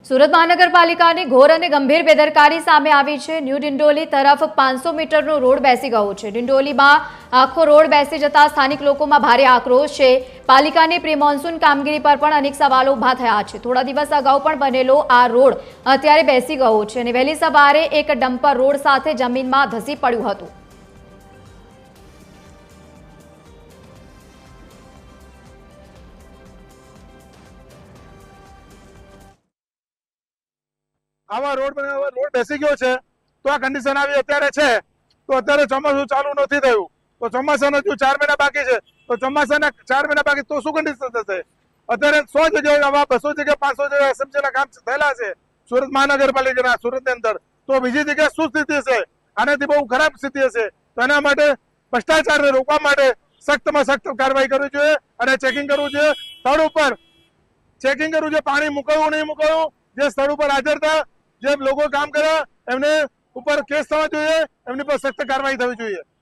સુરત મહાનગરપાલિકાની ઘોર અને ગંભીર બેદરકારી સામે આવી છે। ન્યૂ ડિંડોલી તરફ 500 મીટરનો રોડ બેસી ગયો છે। ડિંડોલીમાં આખો રોડ બેસી જતા સ્થાનિક લોકોમાં ભારે આક્રોશ છે। પાલિકાની પ્રી મોન્સૂન કામગીરી પર પણ અનેક સવાલો ઊભા થયા છે। થોડા દિવસ અગાઉ પણ બનેલો આ રોડ અત્યારે બેસી ગયો છે અને વહેલી સવારે એક ડમ્પર રોડ સાથે જમીનમાં ધસી પડ્યું હતું। આવા રોડ બેસી ગયો છે તો આ કન્ડિશન આવી અત્યારે છે તો અત્યારે ચોમાસું ચાલુ નથી થયું તો ચોમાસાના જો 4 મહિના બાકી છે તો ચોમાસાના 4 મહિના બાકી તો શું કન્ડિશન થશે। અત્યારે 100 જગ્યાએ આવા 200 જગ્યાએ 500 જગ્યાએ એસએમસીના કામ થયેલા છે સુરત મહાનગરપાલિકાના સુરતની અંદર, તો બીજી જગ્યાએ શું સ્થિતિ હશે? આનાથી બહુ ખરાબ સ્થિતિ હશે। તો એના માટે ભ્રષ્ટાચારને રોકવા માટે સખ્તમાં સખ્ત કાર્યવાહી કરવી જોઈએ અને ચેકિંગ કરવું જોઈએ। સ્થળ ઉપર ચેકિંગ કરવું જોઈએ, પાણી મુકાયું નહીં મુકાયું, જે સ્થળ ઉપર હાજર હતા, જે લોકો કામ કર્યા એમને ઉપર કેસ થવા જોઈએ, એમની પર સખ્ત કાર્યવાહી થવી જોઈએ।